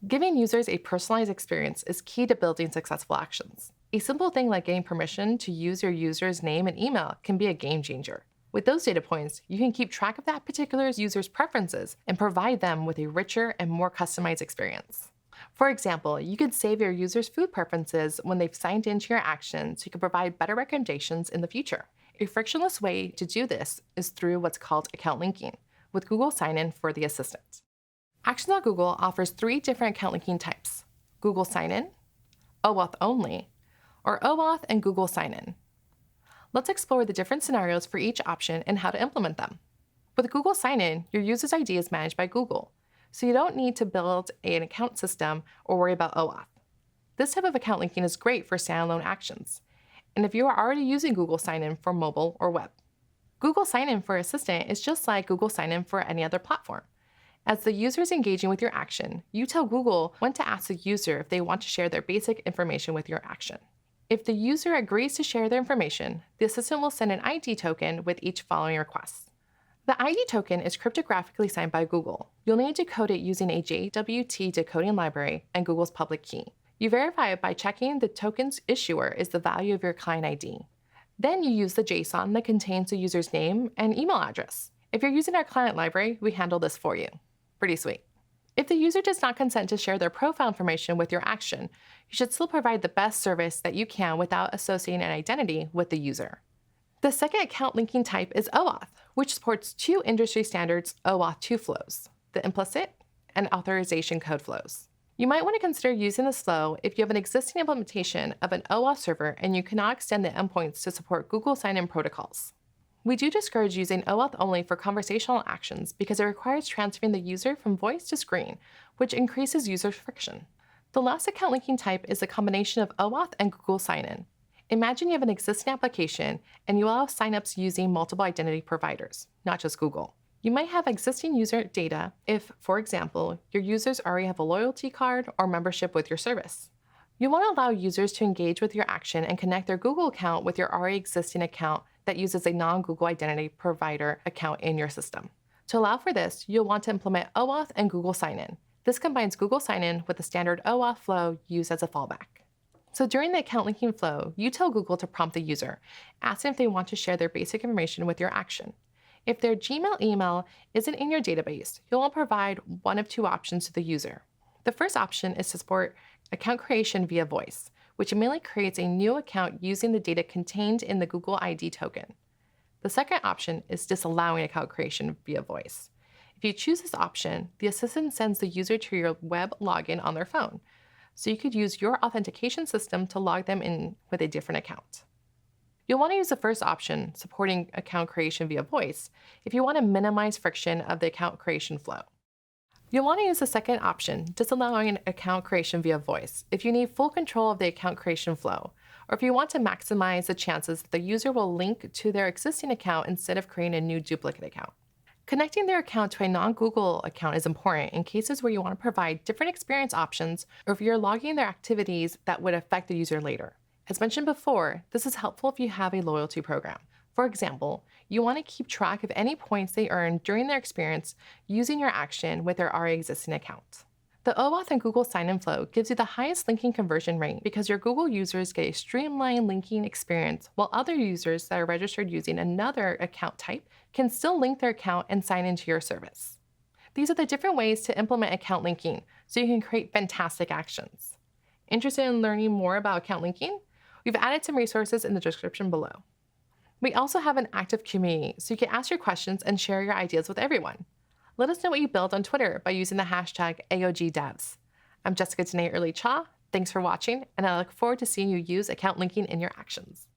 Giving users a personalized experience is key to building successful actions. A simple thing like getting permission to use your user's name and email can be a game changer. With those data points, you can keep track of that particular user's preferences and provide them with a richer and more customized experience. For example, you could save your users' food preferences when they've signed into your action so you can provide better recommendations in the future. A frictionless way to do this is through what's called account linking, with Google Sign-In for the assistant. Actions on Google offers 3 different account linking types: Google Sign-In, OAuth only, or OAuth and Google Sign-In. Let's explore the different scenarios for each option and how to implement them. With Google Sign-In, your user's ID is managed by Google, so you don't need to build an account system or worry about OAuth. This type of account linking is great for standalone actions, and if you are already using Google Sign-In for mobile or web. Google Sign-In for Assistant is just like Google Sign-In for any other platform. As the user is engaging with your action, you tell Google when to ask the user if they want to share their basic information with your action. If the user agrees to share their information, the assistant will send an ID token with each following request. The ID token is cryptographically signed by Google. You'll need to code it using a JWT decoding library and Google's public key. You verify it by checking the token's issuer is the value of your client ID. Then you use the JSON that contains the user's name and email address. If you're using our client library, we handle this for you. Pretty sweet. If the user does not consent to share their profile information with your action, you should still provide the best service that you can without associating an identity with the user. The second account linking type is OAuth, which supports 2 industry standards OAuth 2 flows, the implicit and authorization code flows. You might want to consider using this flow if you have an existing implementation of an OAuth server and you cannot extend the endpoints to support Google Sign-In protocols. We do discourage using OAuth only for conversational actions because it requires transferring the user from voice to screen, which increases user friction. The last account linking type is a combination of OAuth and Google Sign-In. Imagine you have an existing application and you allow signups using multiple identity providers, not just Google. You might have existing user data if, for example, your users already have a loyalty card or membership with your service. You want to allow users to engage with your action and connect their Google account with your already existing account that uses a non-Google identity provider account in your system. To allow for this, you'll want to implement OAuth and Google Sign-In. This combines Google Sign-In with the standard OAuth flow used as a fallback. So during the account linking flow, you tell Google to prompt the user, asking if they want to share their basic information with your action. If their Gmail email isn't in your database, you'll want to provide one of 2 options to the user. The first option is to support account creation via voice, which immediately creates a new account using the data contained in the Google ID token. The second option is disallowing account creation via voice. If you choose this option, the assistant sends the user to your web login on their phone, so you could use your authentication system to log them in with a different account. You'll want to use the first option, supporting account creation via voice, if you want to minimize friction of the account creation flow. You'll want to use the second option, disallowing account creation via voice, if you need full control of the account creation flow, or if you want to maximize the chances that the user will link to their existing account instead of creating a new duplicate account. Connecting their account to a non-Google account is important in cases where you want to provide different experience options or if you're logging their activities that would affect the user later. As mentioned before, this is helpful if you have a loyalty program. For example, you want to keep track of any points they earn during their experience using your action with their already existing account. The OAuth and Google Sign-In flow gives you the highest linking conversion rate because your Google users get a streamlined linking experience while other users that are registered using another account type can still link their account and sign into your service. These are the different ways to implement account linking so you can create fantastic actions. Interested in learning more about account linking? We've added some resources in the description below. We also have an active community, so you can ask your questions and share your ideas with everyone. Let us know what you build on Twitter by using the hashtag AOGDevs. I'm Jessica Danae Early Cha. Thanks for watching, and I look forward to seeing you use account linking in your actions.